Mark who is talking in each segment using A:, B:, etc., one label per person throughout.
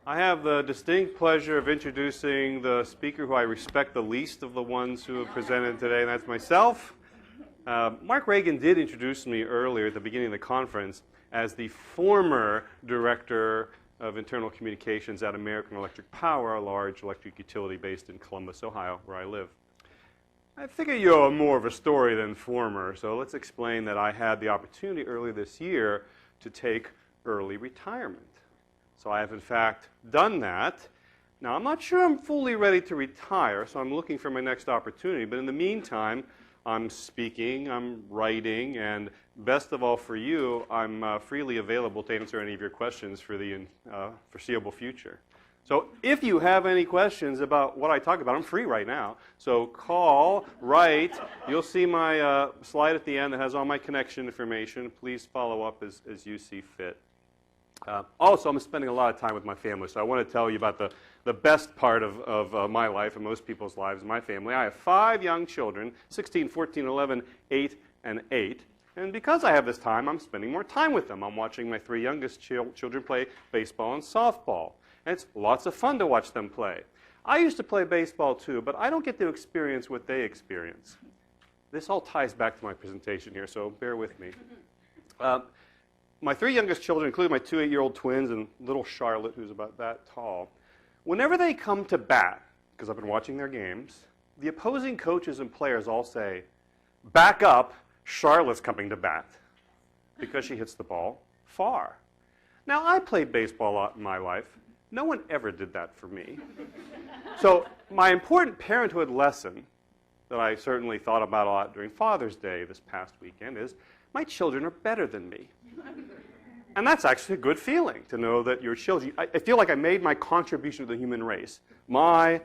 A: I have the distinct pleasure of introducing the speaker who I respect the least of the ones who have presented today, and that's myself. Mark Reagan did introduce me earlier at the beginning of the conference as the former director of internal communications at American Electric Power, a large electric utility based in Columbus, Ohio, where I live. I figure you're more of a story than former, so let's explain that I had the opportunity earlier this year to take early retirement. So I have, in fact, done that. Now, I'm not sure I'm fully ready to retire, so I'm looking for my next opportunity. But in the meantime, I'm speaking, I'm writing, and best of all for you, I'm freely available to answer any of your questions for the foreseeable future. So if you have any questions about what I talk about, I'm free right now. So call, write. You'll see my slide at the end that has all my connection information. Please follow up as you see fit. Also, I'm spending a lot of time with my family, so I want to tell you about the best part of my life and most people's lives, my family. I have 5 young children, 16, 14, 11, 8, and 8. And because I have this time, I'm spending more time with them. I'm watching my 3 youngest children play baseball and softball. And it's lots of fun to watch them play. I used to play baseball too, but I don't get to experience what they experience. This all ties back to my presentation here, so bear with me. My 3 youngest children, including my 2 8-year-old twins and little Charlotte, who's about that tall, whenever they come to bat, because I've been watching their games, the opposing coaches and players all say, "Back up, Charlotte's coming to bat," because she hits the ball far. Now, I played baseball a lot in my life. No one ever did that for me. So my important parenthood lesson that I certainly thought about a lot during Father's Day this past weekend is my children are better than me. And that's actually a good feeling to know that your children, I feel like I made my contribution to the human race. My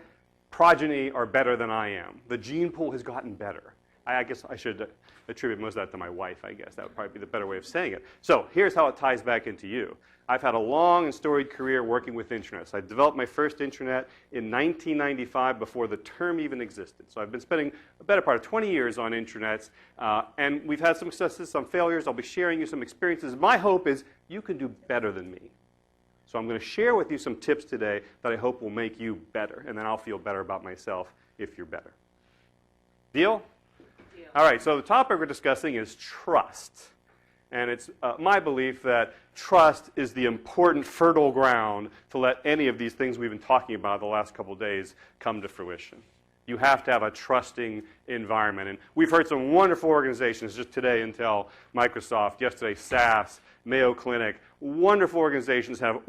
A: progeny are better than I am. The gene pool has gotten better. I guess I should attribute most of that to my wife, I guess. That would probably be the better way of saying it. So here's how it ties back into you. I've had a long and storied career working with intranets. I developed my first intranet in 1995 before the term even existed. So I've been spending a better part of 20 years on intranets, and we've had some successes, some failures. I'll be sharing you some experiences. My hope is you can do better than me. So I'm going to share with you some tips today that I hope will make you better, and then I'll feel better about myself if you're better. Deal? Deal. All right, so the topic we're discussing is trust. And it's my belief that trust is the important fertile ground to let any of these things we've been talking about the last couple of days come to fruition. You have to have a trusting environment. And we've heard some wonderful organizations just today, Intel, Microsoft, yesterday SAS, Mayo Clinic. Wonderful organizations have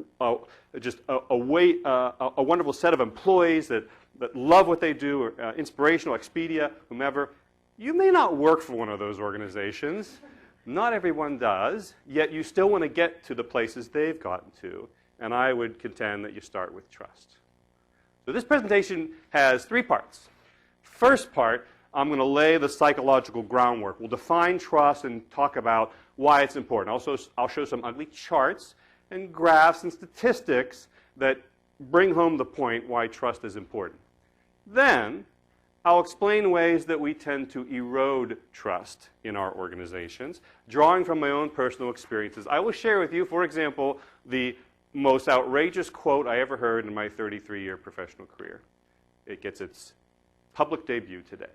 A: just a wonderful set of employees that love what they do, inspirational, Expedia, whomever. You may not work for one of those organizations. Not everyone does, yet you still want to get to the places they've gotten to. And I would contend that you start with trust. So this presentation has 3 parts. First part, I'm going to lay the psychological groundwork. We'll define trust and talk about why it's important. Also, I'll show some ugly charts and graphs and statistics that bring home the point why trust is important. Then, I'll explain ways that we tend to erode trust in our organizations, drawing from my own personal experiences. I will share with you, for example, the most outrageous quote I ever heard in my 33-year professional career. It gets its public debut today.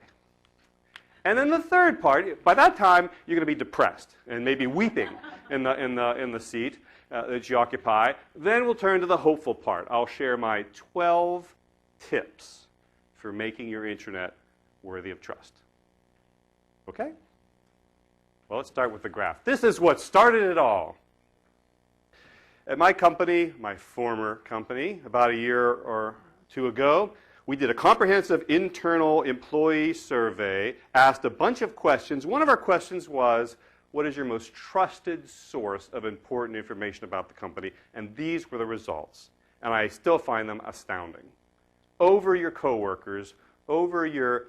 A: And then the third part, by that time, you're going to be depressed and maybe weeping in the seat that you occupy. Then we'll turn to the hopeful part. I'll share my 12 tips for making your intranet worthy of trust. Okay? Well, let's start with the graph. This is what started it all. At my company, my former company, about a year or 2 ago, we did a comprehensive internal employee survey, asked a bunch of questions. One of our questions was, what is your most trusted source of important information about the company? And these were the results. And I still find them astounding. Over your coworkers, over your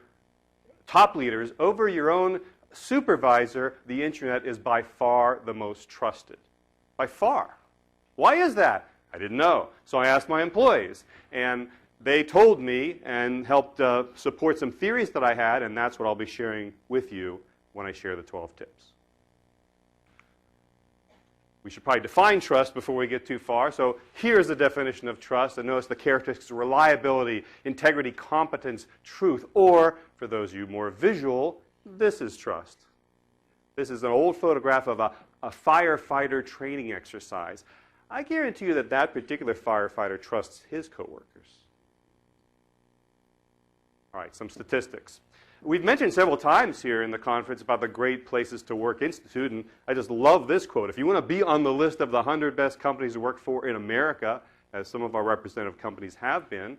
A: top leaders, over your own supervisor, the intranet is by far the most trusted. By far. Why is that? I didn't know. So I asked my employees. And they told me and helped support some theories that I had, and that's what I'll be sharing with you when I share the 12 tips. We should probably define trust before we get too far. So here's the definition of trust. And notice the characteristics of reliability, integrity, competence, truth. Or, for those of you more visual, this is trust. This is an old photograph of a firefighter training exercise. I guarantee you that that particular firefighter trusts his coworkers. All right, some statistics. We've mentioned several times here in the conference about the Great Places to Work Institute, and I just love this quote. If you want to be on the list of the 100 best companies to work for in America, as some of our representative companies have been,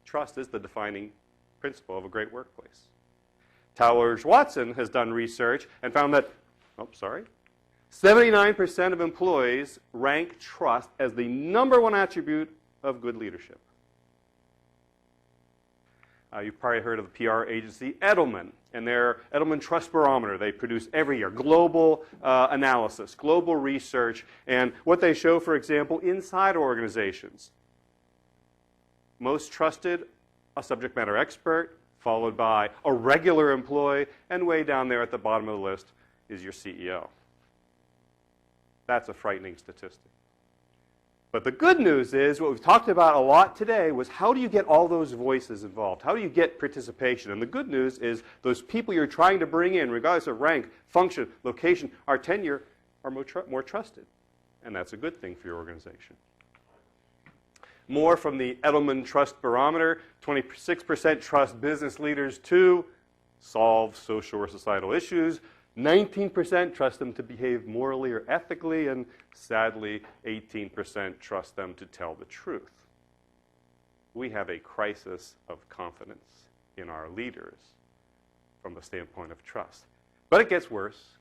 A: trust is the defining principle of a great workplace. Towers-Watson has done research and found that, 79% of employees rank trust as the #1 attribute of good leadership. You've probably heard of the PR agency Edelman and their Edelman Trust Barometer. They produce every year global analysis, global research, and what they show, for example, inside organizations. Most trusted, a subject matter expert, followed by a regular employee, and way down there at the bottom of the list is your CEO. That's a frightening statistic. But the good news is, what we've talked about a lot today was how do you get all those voices involved? How do you get participation? And the good news is those people you're trying to bring in, regardless of rank, function, location, or tenure, are more trusted. And that's a good thing for your organization. More from the Edelman Trust Barometer. 26% trust business leaders to solve social or societal issues. 19% trust them to behave morally or ethically, and sadly, 18% trust them to tell the truth. We have a crisis of confidence in our leaders from the standpoint of trust. But it gets worse.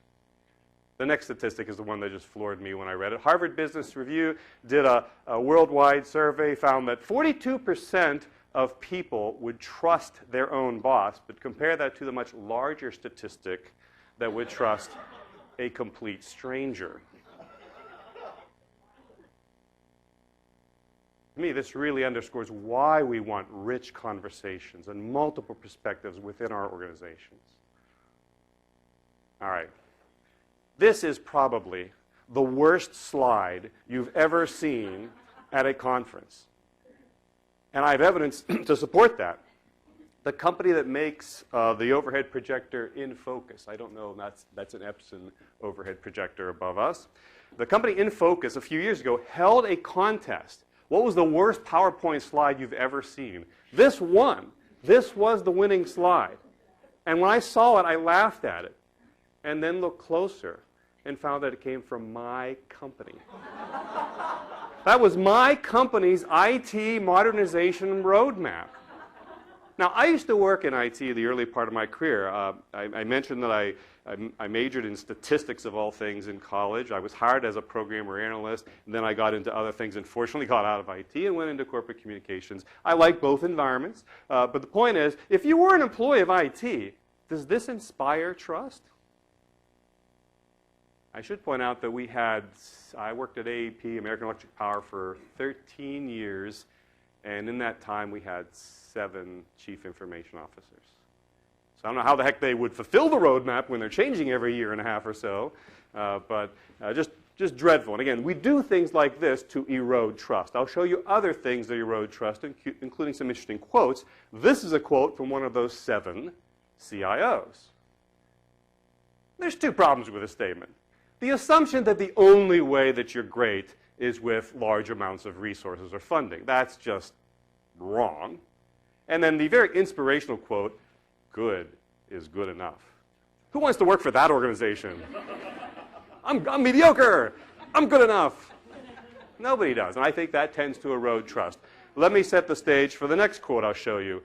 A: The next statistic is the one that just floored me when I read it. Harvard Business Review did a worldwide survey, found that 42% of people would trust their own boss, but compare that to the much larger statistic that would trust a complete stranger. To me, this really underscores why we want rich conversations and multiple perspectives within our organizations. All right. This is probably the worst slide you've ever seen at a conference. And I have evidence to support that. The company that makes the overhead projector In Focus, I don't know, that's an Epson overhead projector above us. The company In Focus a few years ago held a contest. What was the worst PowerPoint slide you've ever seen? This won. This was the winning slide. And when I saw it, I laughed at it. And then looked closer and found that it came from my company. That was my company's IT modernization roadmap. Now, I used to work in IT the early part of my career. I mentioned that I majored in statistics of all things in college. I was hired as a programmer analyst, and then I got into other things and fortunately got out of IT and went into corporate communications. I like both environments, but the point is, if you were an employee of IT, does this inspire trust? I should point out that I worked at AEP, American Electric Power, for 13 years, and in that time we had 7 chief information officers. So I don't know how the heck they would fulfill the roadmap when they're changing every year and a half or so, but just dreadful. And again, we do things like this to erode trust. I'll show you other things that erode trust, including some interesting quotes. This is a quote from one of those 7 CIOs. There's 2 problems with this statement. The assumption that the only way that you're great is with large amounts of resources or funding. That's just wrong. And then the very inspirational quote, good is good enough. Who wants to work for that organization? I'm mediocre. I'm good enough. Nobody does. And I think that tends to erode trust. Let me set the stage for the next quote I'll show you.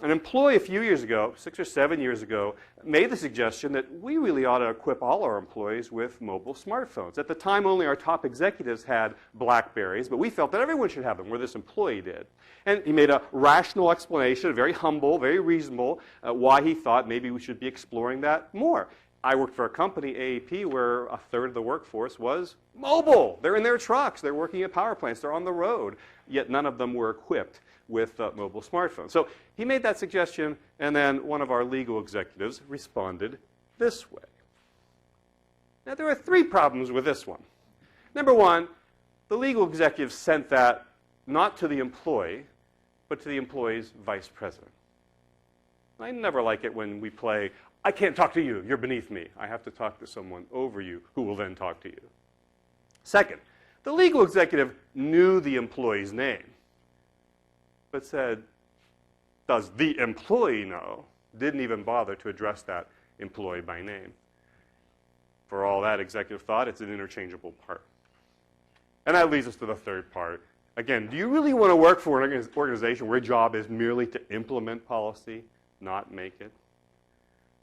A: An employee a few years ago, 6 or 7 years ago, made the suggestion that we really ought to equip all our employees with mobile smartphones. At the time, only our top executives had BlackBerries, but we felt that everyone should have them, where this employee did. And he made a rational explanation, very humble, very reasonable, why he thought maybe we should be exploring that more. I worked for a company, AEP, where 1/3 of the workforce was mobile. They're in their trucks. They're working at power plants. They're on the road. Yet none of them were equipped with mobile smartphones. So he made that suggestion, and then one of our legal executives responded this way. Now, there are 3 problems with this one. Number one, the legal executive sent that not to the employee, but to the employee's vice president. I never like it when we play, I can't talk to you, you're beneath me. I have to talk to someone over you who will then talk to you. Second, the legal executive knew the employee's name, but said, does the employee know? Didn't even bother to address that employee by name. For all that executive thought, it's an interchangeable part. And that leads us to the third part. Again, do you really want to work for an organization where your job is merely to implement policy, not make it?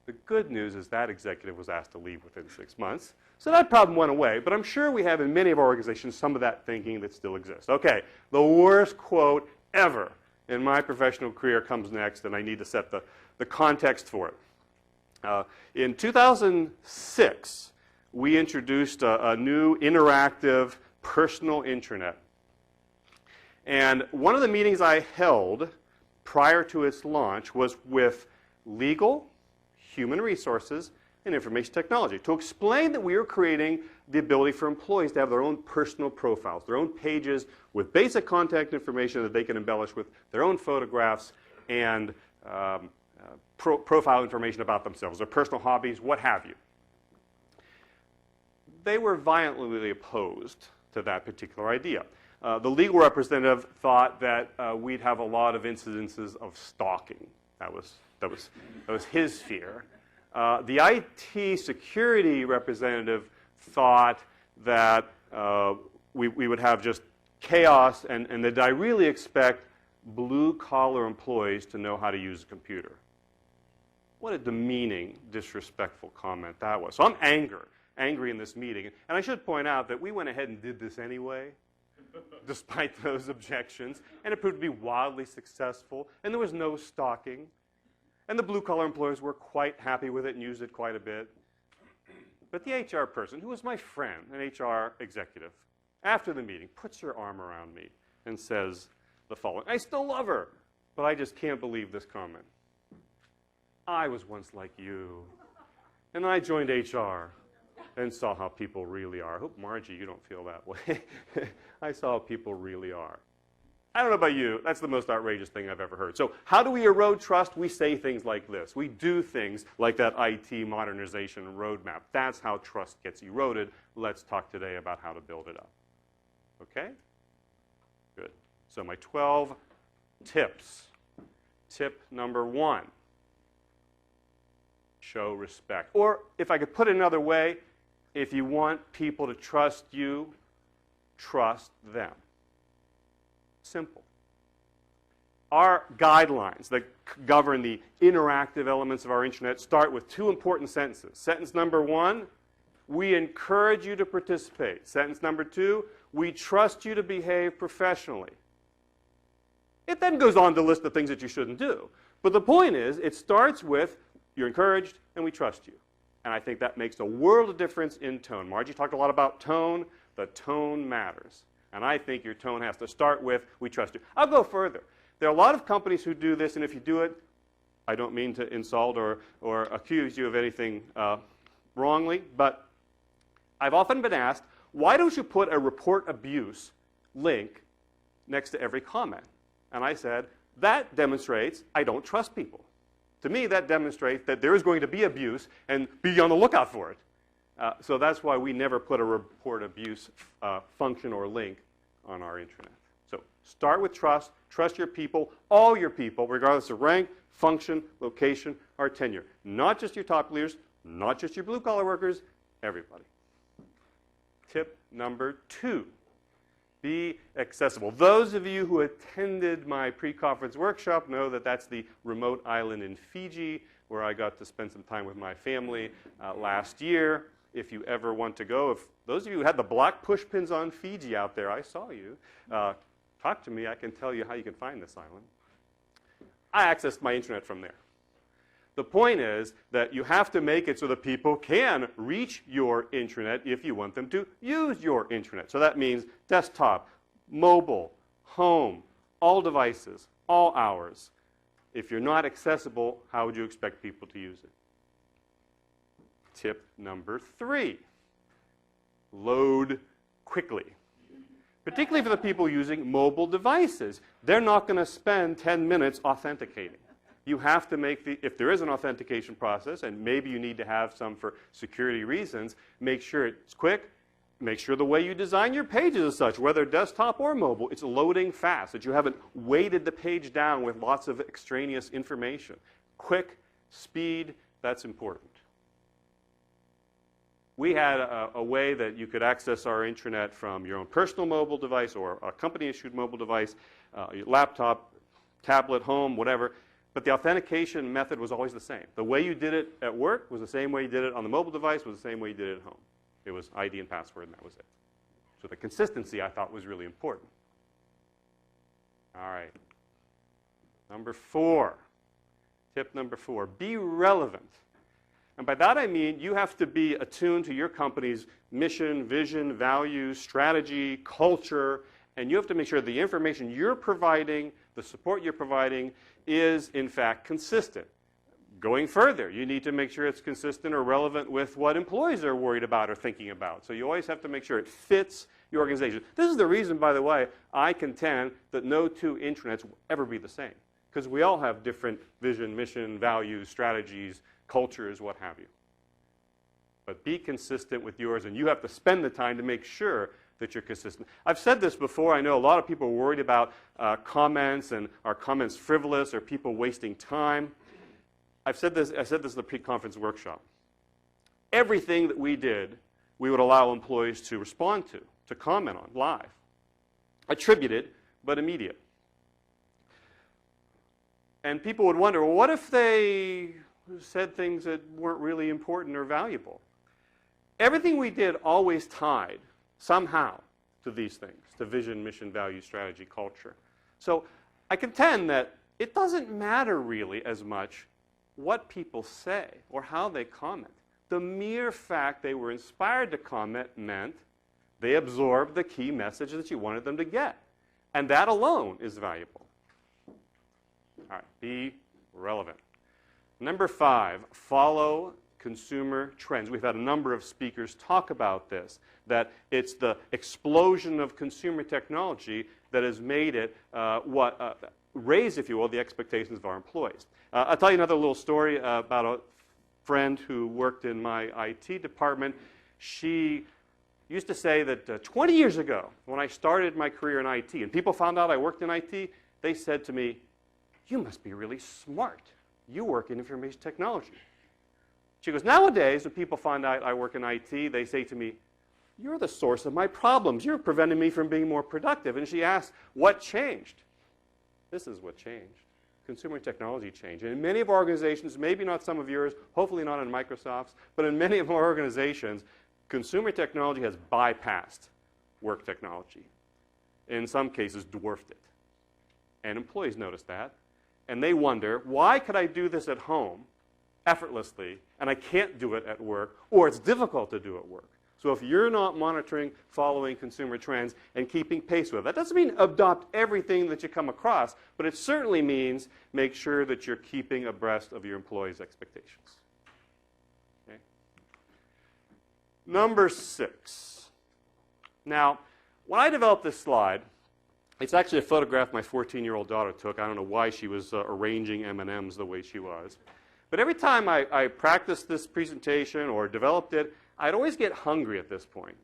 A: The good news is that executive was asked to leave within 6 months. So that problem went away, but I'm sure we have in many of our organizations some of that thinking that still exists. Okay, the worst quote ever in my professional career comes next, and I need to set the context for it. In 2006, we introduced a new interactive personal intranet. And one of the meetings I held prior to its launch was with legal, human resources, and information technology to explain that we were creating the ability for employees to have their own personal profiles, their own pages with basic contact information that they can embellish with their own photographs and profile information about themselves, their personal hobbies, what have you. They were violently opposed to that particular idea. The legal representative thought that we'd have a lot of incidences of stalking. That was his fear. The IT security representative thought that we would have just chaos and that I really expect blue-collar employees to know how to use a computer. What a demeaning, disrespectful comment that was. So I'm angry in this meeting. And I should point out that we went ahead and did this anyway, despite those objections. And it proved to be wildly successful. And there was no stalking. And the blue-collar employers were quite happy with it and used it quite a bit. But the HR person, who was my friend, an HR executive, after the meeting, puts her arm around me and says the following: I still love her, but I just can't believe this comment. I was once like you, and I joined HR and saw how people really are. I hope, Margie, you don't feel that way. I saw how people really are. I don't know about you, that's the most outrageous thing I've ever heard. So how do we erode trust? We say things like this. We do things like that IT modernization roadmap. That's how trust gets eroded. Let's talk today about how to build it up. Okay? Good. So my 12 tips. Tip number 1, show respect. Or if I could put it another way, if you want people to trust you, trust them. Simple. Our guidelines that govern the interactive elements of our intranet start with 2 important sentences. Sentence number 1, we encourage you to participate. Sentence number 2, we trust you to behave professionally. It then goes on to list the things that you shouldn't do. But the point is, it starts with, you're encouraged and we trust you. And I think that makes a world of difference in tone. Margie talked a lot about tone. The tone matters. And I think your tone has to start with, we trust you. I'll go further. There are a lot of companies who do this, and if you do it, I don't mean to insult or accuse you of anything wrongly, but I've often been asked, why don't you put a report abuse link next to every comment? And I said, that demonstrates I don't trust people. To me, that demonstrates that there is going to be abuse, and be on the lookout for it. So that's why we never put a report abuse function or link on our intranet. So start with trust. Trust your people, all your people, regardless of rank, function, location, or tenure. Not just your top leaders, not just your blue-collar workers, everybody. Tip number 2, be accessible. Those of you who attended my pre-conference workshop know that that's the remote island in Fiji where I got to spend some time with my family last year. If you ever want to go, if those of you who had the black push pins on Fiji out there, I saw you. Talk to me. I can tell you how you can find this island. I accessed my intranet from there. The point is that you have to make it so that people can reach your intranet if you want them to use your intranet. So that means desktop, mobile, home, all devices, all hours. If you're not accessible, how would you expect people to use it? Tip number 3, load quickly. Particularly for the people using mobile devices. They're not going to spend 10 minutes authenticating. You have to make if there is an authentication process, and maybe you need to have some for security reasons, make sure it's quick. Make sure the way you design your pages is such, whether desktop or mobile, it's loading fast, that you haven't weighted the page down with lots of extraneous information. Quick, speed, that's important. We had a way that you could access our intranet from your own personal mobile device or a company-issued mobile device, your laptop, tablet, home, whatever. But the authentication method was always the same. The way you did it at work was the same way you did it on the mobile device, was the same way you did it at home. It was ID and password, and that was it. So the consistency, I thought, was really important. All right. Number 4. Tip number 4. Be relevant. And by that I mean you have to be attuned to your company's mission, vision, values, strategy, culture, and you have to make sure the information you're providing, the support you're providing, is in fact consistent. Going further, you need to make sure it's consistent or relevant with what employees are worried about or thinking about. So you always have to make sure it fits your organization. This is the reason, by the way, I contend that no two intranets will ever be the same. Because we all have different vision, mission, values, strategies, cultures, what have you. But be consistent with yours, and you have to spend the time to make sure that you're consistent. I've said this before. I know a lot of people are worried about comments, and are comments frivolous, or people wasting time. I said this in the pre-conference workshop. Everything that we did, we would allow employees to respond to comment on live. Attributed, but immediate. And people would wonder, well, what if they said things that weren't really important or valuable? Everything we did always tied somehow to these things, to vision, mission, value, strategy, culture. So I contend that it doesn't matter really as much what people say or how they comment. The mere fact they were inspired to comment meant they absorbed the key message that you wanted them to get. And that alone is valuable. All right, be relevant. Number 5, follow consumer trends. We've had a number of speakers talk about this, that it's the explosion of consumer technology that has made it raise, if you will, the expectations of our employees. I'll tell you another little story about a friend who worked in my IT department. She used to say that 20 years ago, when I started my career in IT, and people found out I worked in IT, they said to me, "You must be really smart. You work in information technology." She goes, "Nowadays, when people find out I work in IT, they say to me, 'You're the source of my problems. You're preventing me from being more productive.'" And she asked, "What changed?" This is what changed. Consumer technology changed. And in many of our organizations, maybe not some of yours, hopefully not in Microsoft's, but in many of our organizations, consumer technology has bypassed work technology. In some cases, dwarfed it. And employees notice that. And they wonder, why could I do this at home effortlessly, and I can't do it at work, or it's difficult to do at work? So if you're not monitoring, following consumer trends, and keeping pace with it, that doesn't mean adopt everything that you come across, but it certainly means make sure that you're keeping abreast of your employees' expectations. Okay? Number 6. Now, when I developed this slide, it's actually a photograph my 14-year-old daughter took. I don't know why she was arranging M&Ms the way she was. But every time I practiced this presentation or developed it, I'd always get hungry at this point.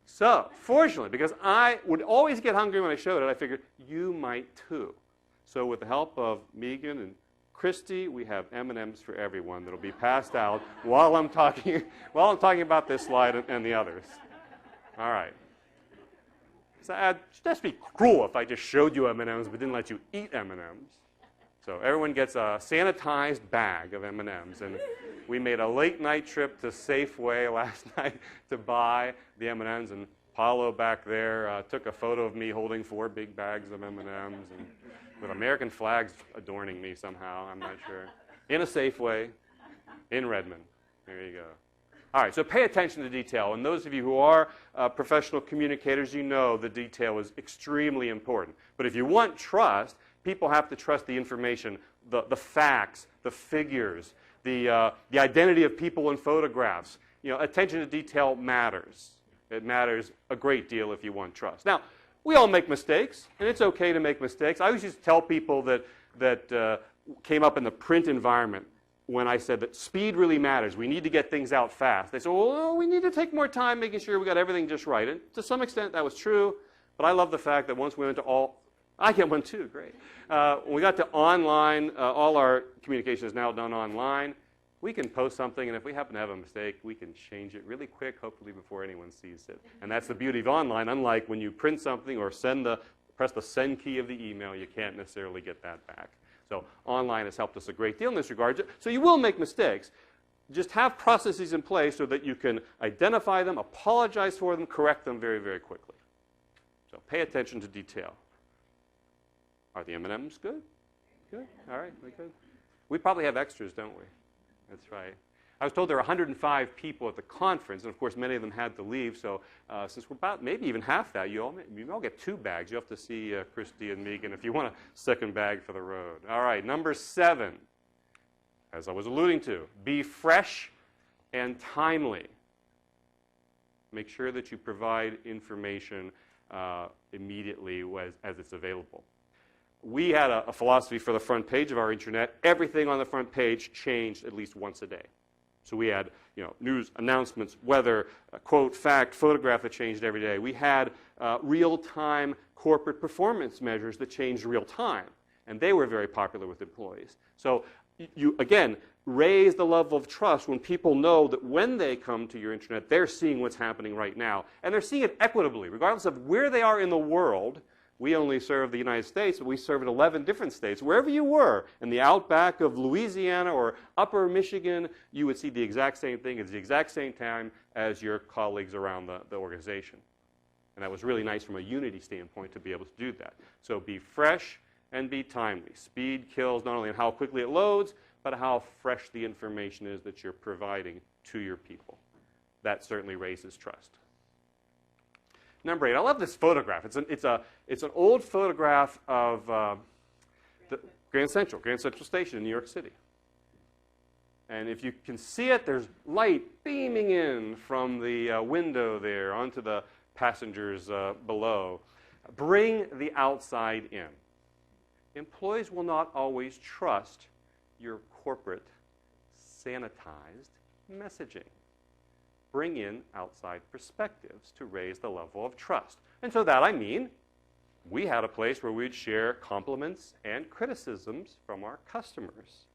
A: So, fortunately, because I would always get hungry when I showed it, I figured, you might too. So with the help of Megan and Christy, we have M&Ms for everyone that will be passed out while I'm talking about this slide and the others. All right. So it'd just be cruel if I just showed you M&Ms but didn't let you eat M&Ms. So everyone gets a sanitized bag of M&Ms, and we made a late-night trip to Safeway last night to buy the M&Ms, and Paulo back there took a photo of me holding 4 big bags of M&Ms, and with American flags adorning me somehow, I'm not sure, in a Safeway in Redmond. There you go. All right, so pay attention to detail, and those of you who are professional communicators, you know the detail is extremely important. But if you want trust, people have to trust the information, the facts, the figures, the identity of people in photographs. You know, attention to detail matters. It matters a great deal if you want trust. Now, we all make mistakes, and it's okay to make mistakes. I always used to tell people that came up in the print environment when I said that speed really matters. We need to get things out fast. They said, well, we need to take more time making sure we got everything just right. And to some extent, that was true. But I love the fact that once we went to I get one too, great. When we got to online, all our communication is now done online. We can post something, and if we happen to have a mistake, we can change it really quick, hopefully before anyone sees it. And that's the beauty of online. Unlike when you print something or press the send key of the email, you can't necessarily get that back. So online has helped us a great deal in this regard. So you will make mistakes. Just have processes in place so that you can identify them, apologize for them, correct them very, very quickly. So pay attention to detail. Are the M&Ms good? Good? All right, we good? We probably have extras, don't we? That's right. I was told there were 105 people at the conference, and of course many of them had to leave, so since we're about maybe even half that, you all get 2 bags. You have to see Christy and Megan if you want a second bag for the road. All right, number 7, as I was alluding to, be fresh and timely. Make sure that you provide information immediately as it's available. We had a philosophy for the front page of our intranet. Everything on the front page changed at least once a day. So we had, news, announcements, weather, quote, fact, photograph that changed every day. We had real-time corporate performance measures that changed real time, and they were very popular with employees. So you, again, raise the level of trust when people know that when they come to your intranet, they're seeing what's happening right now, and they're seeing it equitably, regardless of where they are in the world. We only serve the United States, but we serve in 11 different states. Wherever you were, in the outback of Louisiana or upper Michigan, you would see the exact same thing at the exact same time as your colleagues around the organization. And that was really nice from a unity standpoint to be able to do that. So be fresh and be timely. Speed kills not only in how quickly it loads, but how fresh the information is that you're providing to your people. That certainly raises trust. Number 8, I love this photograph. It's an old photograph of the Grand Central Station in New York City. And if you can see it, there's light beaming in from the window there onto the passengers below. Bring the outside in. Employees will not always trust your corporate sanitized messaging. Bring in outside perspectives to raise the level of trust. And so that I mean, we had a place where we'd share compliments and criticisms from our customers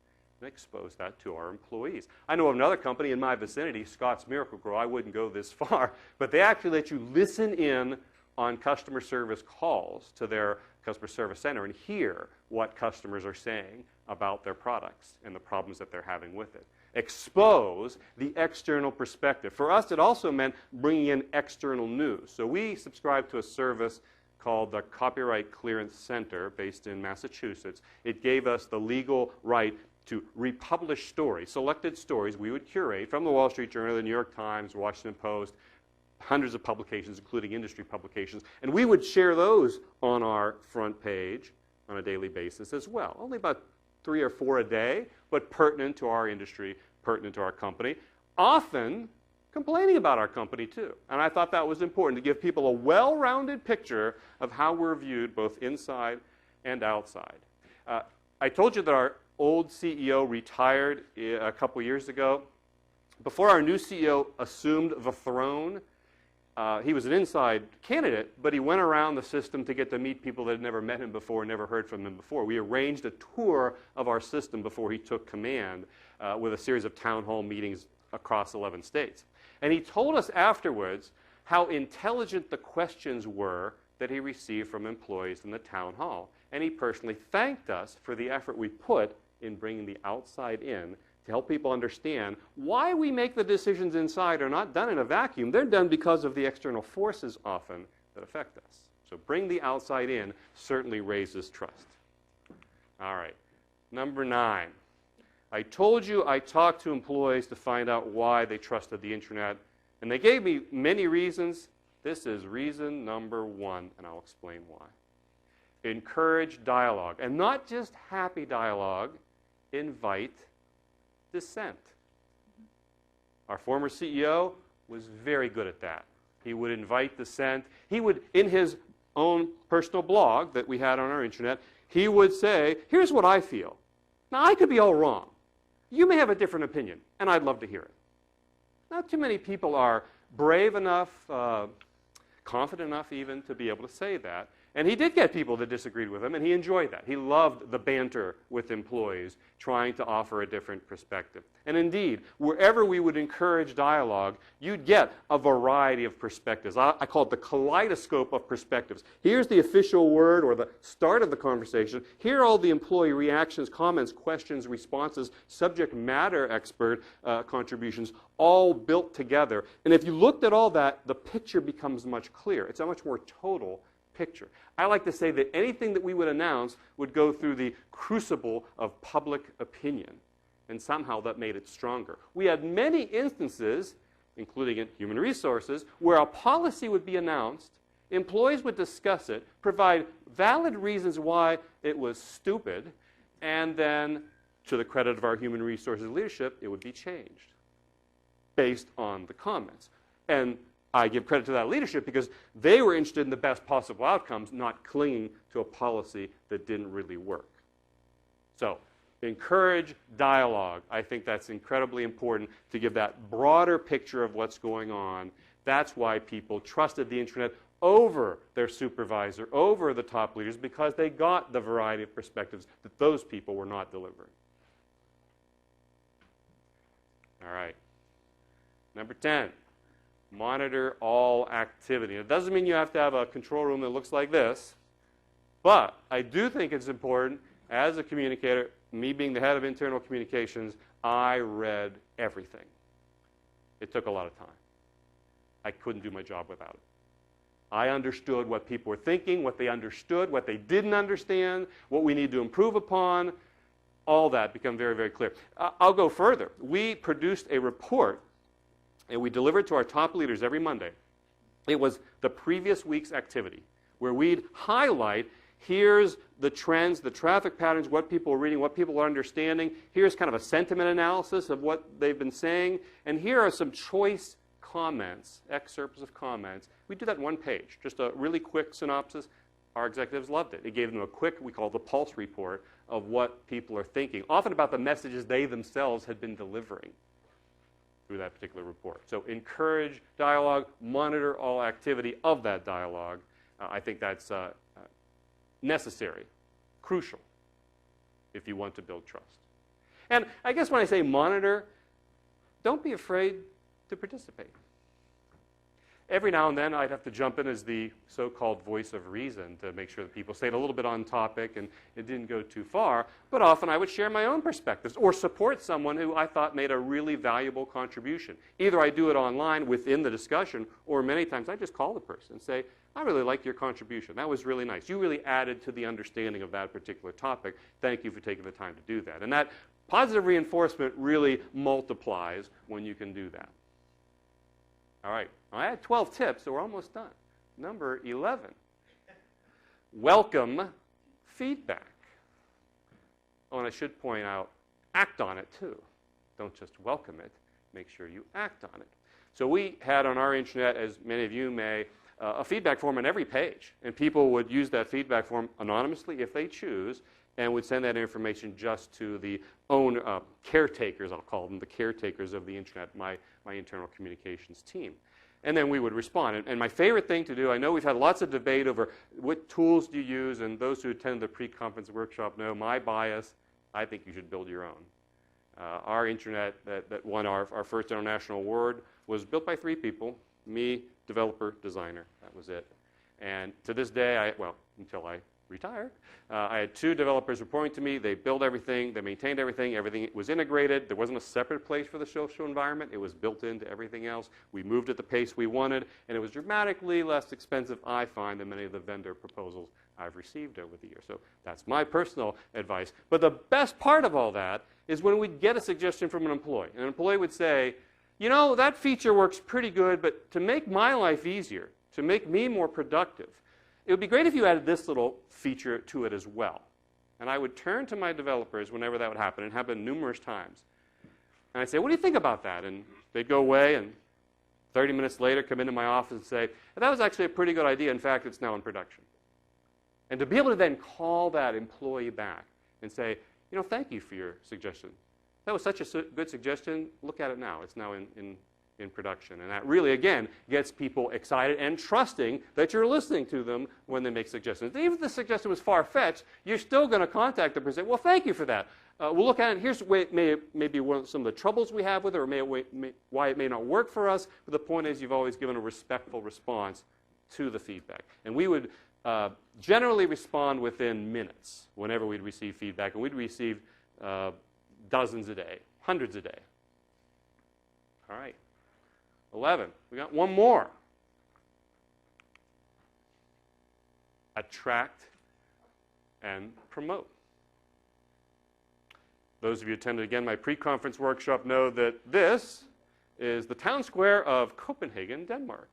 A: and expose that to our employees. I know of another company in my vicinity, Scott's Miracle-Gro. I wouldn't go this far, but they actually let you listen in on customer service calls to their customer service center and hear what customers are saying about their products and the problems that they're having with it. Expose the external perspective. For us, it also meant bringing in external news. So we subscribe to a service called the Copyright Clearance Center based in Massachusetts. It gave us the legal right to republish stories, selected stories we would curate from the Wall Street Journal, the New York Times, Washington Post, hundreds of publications, including industry publications, and we would share those on our front page on a daily basis as well. Only about 3 or 4 a day, but pertinent to our industry, pertinent to our company, often complaining about our company too. And I thought that was important to give people a well-rounded picture of how we're viewed both inside and outside. I told you that our old CEO retired a couple years ago. Before our new CEO assumed the throne, he was an inside candidate, but he went around the system to get to meet people that had never met him before, never heard from him before. We arranged a tour of our system before he took command with a series of town hall meetings across 11 states. And he told us afterwards how intelligent the questions were that he received from employees in the town hall. And he personally thanked us for the effort we put in bringing the outside in to help people understand why we make the decisions inside are not done in a vacuum. They're done because of the external forces often that affect us. So bring the outside in certainly raises trust. All right, number 9. I told you I talked to employees to find out why they trusted the intranet, and they gave me many reasons. This is reason number 1, and I'll explain why. Encourage dialogue, and not just happy dialogue, invite dissent. Our former CEO was very good at that. He would invite dissent. He would, in his own personal blog that we had on our intranet, he would say, here's what I feel. Now, I could be all wrong. You may have a different opinion, and I'd love to hear it. Not too many people are brave enough, confident enough even, to be able to say that. And he did get people that disagreed with him, and he enjoyed that. He loved the banter with employees, trying to offer a different perspective. And indeed, wherever we would encourage dialogue, you'd get a variety of perspectives. I call it the kaleidoscope of perspectives. Here's the official word or the start of the conversation. Here are all the employee reactions, comments, questions, responses, subject matter expert contributions, all built together. And if you looked at all that, the picture becomes much clearer. It's a much more total picture. I like to say that anything that we would announce would go through the crucible of public opinion, and somehow that made it stronger. We had many instances, including in human resources, where a policy would be announced, employees would discuss it, provide valid reasons why it was stupid, and then, to the credit of our human resources leadership, it would be changed based on the comments. And I give credit to that leadership because they were interested in the best possible outcomes, not clinging to a policy that didn't really work. So, encourage dialogue. I think that's incredibly important to give that broader picture of what's going on. That's why people trusted the intranet over their supervisor, over the top leaders, because they got the variety of perspectives that those people were not delivering. All right. Number 10. Monitor all activity. It doesn't mean you have to have a control room that looks like this, but I do think it's important, as a communicator, me being the head of internal communications, I read everything. It took a lot of time. I couldn't do my job without it. I understood what people were thinking, what they understood, what they didn't understand, what we need to improve upon. All that became very, very clear. I'll go further. We produced a report and we delivered to our top leaders every Monday. It was the previous week's activity, where we'd highlight, here's the trends, the traffic patterns, what people are reading, what people are understanding. Here's kind of a sentiment analysis of what they've been saying. And here are some choice comments, excerpts of comments. We do that in one page, just a really quick synopsis. Our executives loved it. It gave them a quick, we call it the pulse report, of what people are thinking, often about the messages they themselves had been delivering through that particular report. So encourage dialogue, monitor all activity of that dialogue. I think that's necessary, crucial, if you want to build trust. And I guess when I say monitor, don't be afraid to participate. Every now and then I'd have to jump in as the so-called voice of reason to make sure that people stayed a little bit on topic and it didn't go too far. But often I would share my own perspectives or support someone who I thought made a really valuable contribution. Either I do it online within the discussion, or many times I just call the person and say, I really like your contribution. That was really nice. You really added to the understanding of that particular topic. Thank you for taking the time to do that. And that positive reinforcement really multiplies when you can do that. All right, I had 12 tips, so we're almost done. Number 11, welcome feedback. Oh, and I should point out, act on it too. Don't just welcome it, make sure you act on it. So we had on our intranet, as many of you may, a feedback form on every page. And people would use that feedback form anonymously if they choose, and would send that information just to the own caretakers, I'll call them, the caretakers of the intranet, my internal communications team. And then we would respond. And my favorite thing to do, I know we've had lots of debate over what tools do you use, and those who attend the pre-conference workshop know my bias. I think you should build your own. Our intranet that won our first international award was built by 3 people, me, developer, designer. That was it. And to this day, until I retired, I had 2 developers reporting to me. They built everything. They maintained everything. Everything was integrated. There wasn't a separate place for the social environment. It was built into everything else. We moved at the pace we wanted, and it was dramatically less expensive, I find, than many of the vendor proposals I've received over the years. So that's my personal advice. But the best part of all that is when we get a suggestion from an employee. An employee would say, you know, that feature works pretty good, but to make my life easier, to make me more productive, it would be great if you added this little feature to it as well. And I would turn to my developers whenever that would happen, and happened numerous times. And I'd say, what do you think about that? And they'd go away and 30 minutes later, come into my office and say, that was actually a pretty good idea. In fact, it's now in production. And to be able to then call that employee back and say, thank you for your suggestion. That was such a good suggestion. Look at it now. It's now in production. And that really, again, gets people excited and trusting that you're listening to them when they make suggestions. And even if the suggestion was far-fetched, you're still going to contact them and say, well, thank you for that. We'll look at it. Here's maybe some of the troubles we have with it, or why it may not work for us. But the point is, you've always given a respectful response to the feedback. And we would generally respond within minutes whenever we'd receive feedback. And we'd receive dozens a day, hundreds a day. All right. 11. We got one more. Attract and promote. Those of you who attended, again, my pre-conference workshop know that this is the town square of Copenhagen, Denmark,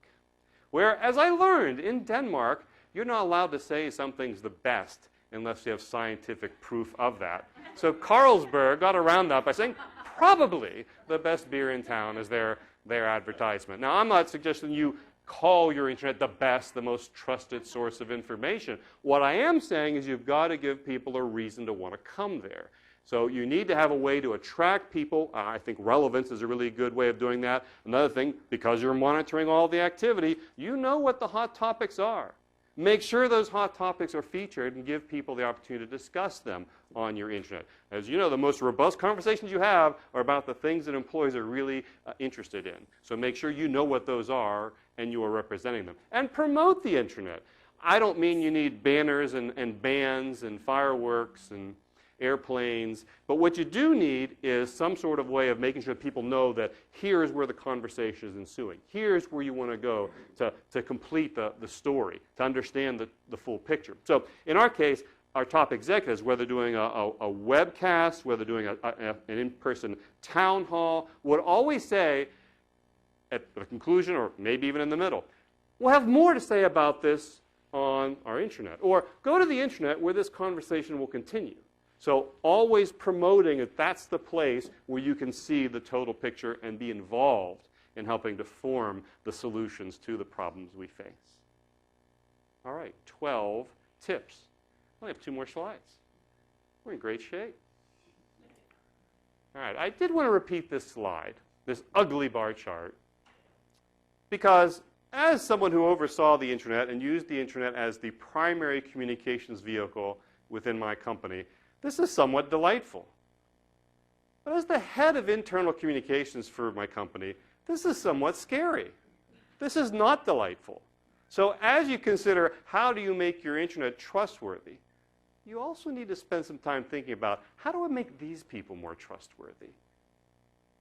A: where, as I learned, in Denmark, you're not allowed to say something's the best unless you have scientific proof of that. So Carlsberg got around that by saying probably the best beer in town is their advertisement. Now, I'm not suggesting you call your internet the best, the most trusted source of information. What I am saying is you've got to give people a reason to want to come there. So you need to have a way to attract people. I think relevance is a really good way of doing that. Another thing, because you're monitoring all the activity, you know what the hot topics are. Make sure those hot topics are featured and give people the opportunity to discuss them on your internet. As you know, the most robust conversations you have are about the things that employees are really interested in. So make sure you know what those are and you are representing them. And promote the internet. I don't mean you need banners and bands and fireworks and airplanes, but what you do need is some sort of way of making sure people know that here's where the conversation is ensuing. Here's where you want to go to complete the story, to understand the full picture. So in our case, our top executives, whether doing a webcast, whether doing an in-person town hall, would always say at the conclusion, or maybe even in the middle, we'll have more to say about this on our intranet. Or go to the intranet where this conversation will continue. So always promoting that that's the place where you can see the total picture and be involved in helping to form the solutions to the problems we face. All right, 12 tips. I only have 2 more slides. We're in great shape. All right, I did want to repeat this slide, this ugly bar chart, because as someone who oversaw the internet and used the internet as the primary communications vehicle within my company, this is somewhat delightful. But as the head of internal communications for my company, this is somewhat scary. This is not delightful. So as you consider how do you make your internet trustworthy, you also need to spend some time thinking about how do I make these people more trustworthy?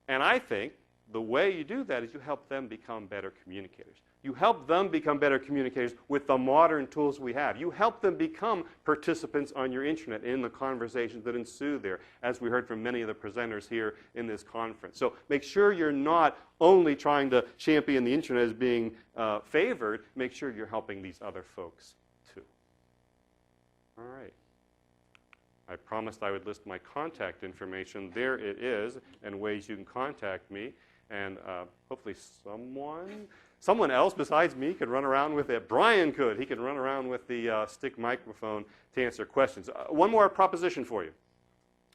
A: And I think the way you do that is you help them become better communicators. You help them become better communicators with the modern tools we have. You help them become participants on your internet in the conversations that ensue there, as we heard from many of the presenters here in this conference. So make sure you're not only trying to champion the internet as being favored, make sure you're helping these other folks too. All right. I promised I would list my contact information. There it is, and ways you can contact me. And hopefully someone else besides me could run around with it. Brian could. He could run around with the stick microphone to answer questions. One more proposition for you.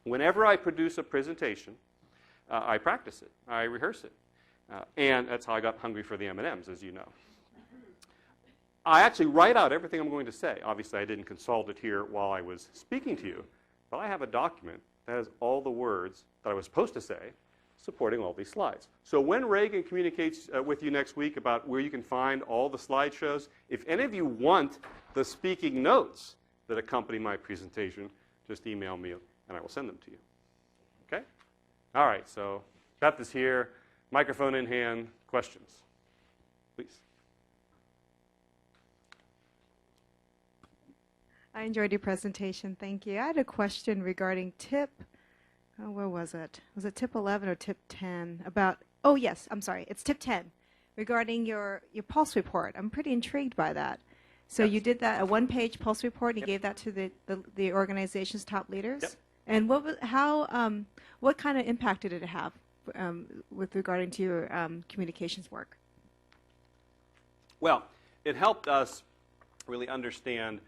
A: Whenever I produce a presentation, I practice it. I rehearse it. And that's how I got hungry for the M&Ms, as you know. I actually write out everything I'm going to say. Obviously, I didn't consult it here while I was speaking to you. But I have a document that has all the words that I was supposed to say, supporting all these slides. So when Reagan communicates with you next week about where you can find all the slideshows, if any of you want the speaking notes that accompany my presentation, just email me and I will send them to you. Okay? All right, so got this here. Microphone in hand. Questions? Please.
B: I enjoyed your presentation. Thank you. I had a question regarding tip. Oh, where was it? Was it tip 11 or tip 10? About, oh yes, I'm sorry, it's tip 10, regarding your pulse report. I'm pretty intrigued by that. So
A: Yes.
B: you did that, a one-page pulse report, and you gave that to the organization's top leaders?
A: Yep.
B: And what kind of impact did it have with regarding to your communications work?
A: Well, it helped us really understand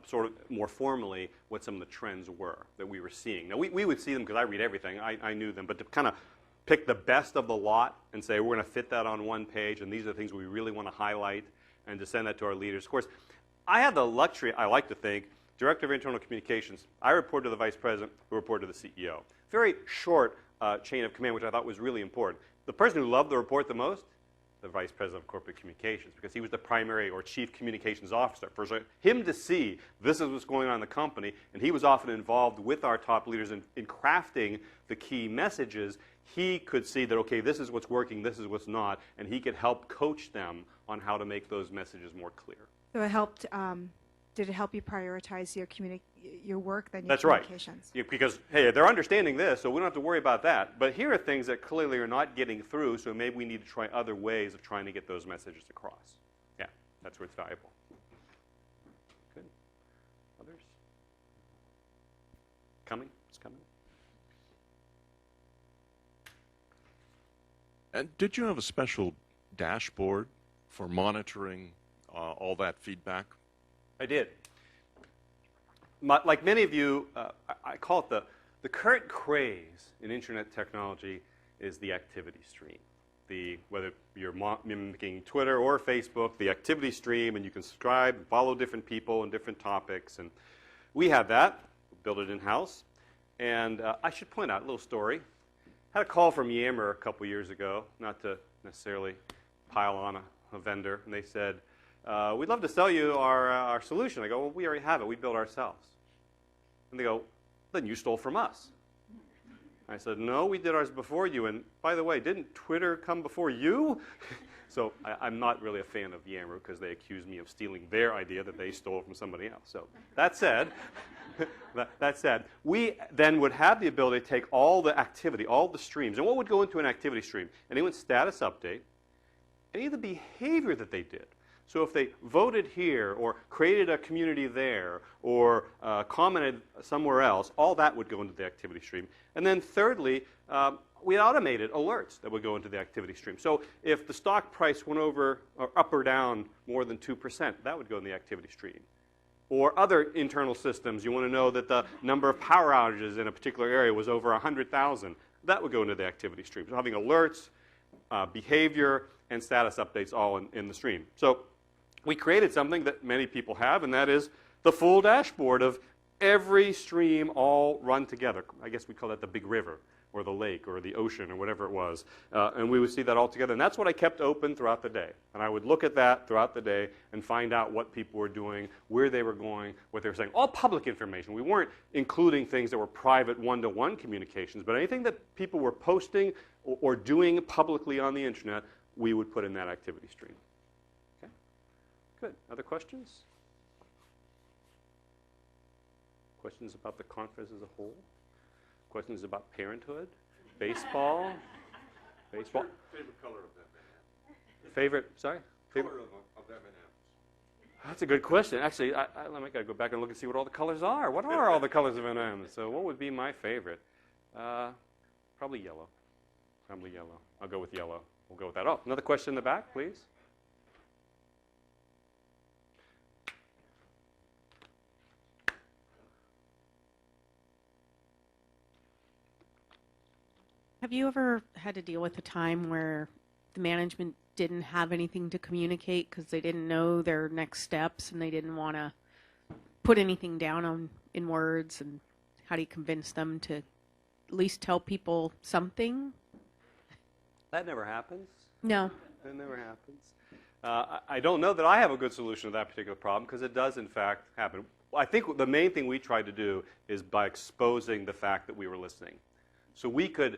A: sort of more formally what some of the trends were that we were seeing. Now, we would see them because I read everything. I knew them. But to kind of pick the best of the lot and say, we're going to fit that on one page, and these are the things we really want to highlight, and to send that to our leaders. Of course, I had the luxury, I like to think, Director of Internal Communications. I report to the Vice President, who reported to the CEO. Very short chain of command, which I thought was really important. The person who loved the report the most, the Vice President of Corporate Communications, because he was the primary or chief communications officer. For him to see this is what's going on in the company, and he was often involved with our top leaders in crafting the key messages, he could see that, okay, this is what's working, this is what's not, and he could help coach them on how to make those messages more clear.
B: So it helped. Did it help you prioritize your work than your
A: That's
B: communications?
A: right. Because, hey, they're understanding this, so we don't have to worry about that. But here are things that clearly are not getting through, so maybe we need to try other ways of trying to get those messages across. Yeah, that's where it's valuable. Good. Others? Coming? It's coming.
C: And did you have a special dashboard for monitoring all that feedback?
A: I did. Like many of you, I call it the current craze in Internet technology is the activity stream. Whether you're mimicking Twitter or Facebook, the activity stream, and you can subscribe and follow different people and different topics. And we have that. We built it in-house. And I should point out a little story. I had a call from Yammer a couple years ago, not to necessarily pile on a vendor, and they said, we'd love to sell you our solution. I go, well, we already have it. We built it ourselves. And they go, then you stole from us. I said, no, we did ours before you. And by the way, didn't Twitter come before you? So I'm not really a fan of Yammer because they accuse me of stealing their idea that they stole from somebody else. So that said, we then would have the ability to take all the activity, all the streams. And what would go into an activity stream? Anyone's status update, any of the behavior that they did. So if they voted here or created a community there or commented somewhere else, all that would go into the activity stream. And then thirdly, we automated alerts that would go into the activity stream. So if the stock price went over or up or down more than 2%, that would go in the activity stream. Or other internal systems, you want to know that the number of power outages in a particular area was over 100,000. That would go into the activity stream. So having alerts, behavior, and status updates all in the stream. So we created something that many people have, and that is the full dashboard of every stream all run together. I guess we call that the big river, or the lake, or the ocean, or whatever it was. And we would see that all together. And that's what I kept open throughout the day. And I would look at that throughout the day and find out what people were doing, where they were going, what they were saying. All public information. We weren't including things that were private one-to-one communications, but anything that people were posting or doing publicly on the internet, we would put in that activity stream. Okay? Good. Other questions? Questions about the conference as a whole? Questions about parenthood? Baseball? Baseball?
C: Favorite color of that banana?
A: Favorite, sorry?
C: Color of that banana.
A: That's a good question. Actually, I got to go back and look and see what all the colors are. What are all the colors of M&M's? So what would be my favorite? Probably yellow. Probably yellow. I'll go with yellow. We'll go with that. Oh, another question in the back, please.
D: Have you ever had to deal with a time where the management didn't have anything to communicate because they didn't know their next steps and they didn't want to put anything down in words? And how do you convince them to at least tell people something?
A: That never happens.
D: No.
A: That never happens. I don't know that I have a good solution to that particular problem because it does, in fact, happen. I think the main thing we tried to do is by exposing the fact that we were listening. So we could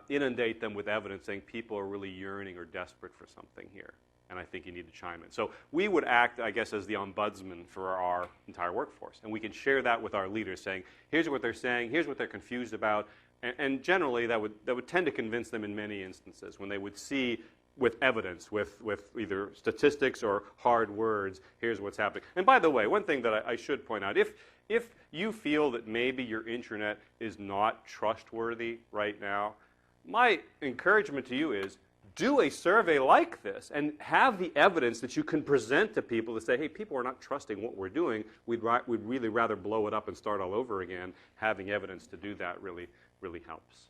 A: inundate them with evidence saying people are really yearning or desperate for something here, and I think you need to chime in. So we would act, I guess, as the ombudsman for our entire workforce, and we can share that with our leaders saying, here's what they're saying, here's what they're confused about, and generally that would tend to convince them in many instances when they would see with evidence, with either statistics or hard words, here's what's happening. And by the way, one thing that I should point out, if you feel that maybe your intranet is not trustworthy right now, my encouragement to you is do a survey like this and have the evidence that you can present to people to say, hey, people are not trusting what we're doing. We'd really rather blow it up and start all over again. Having evidence to do that really helps.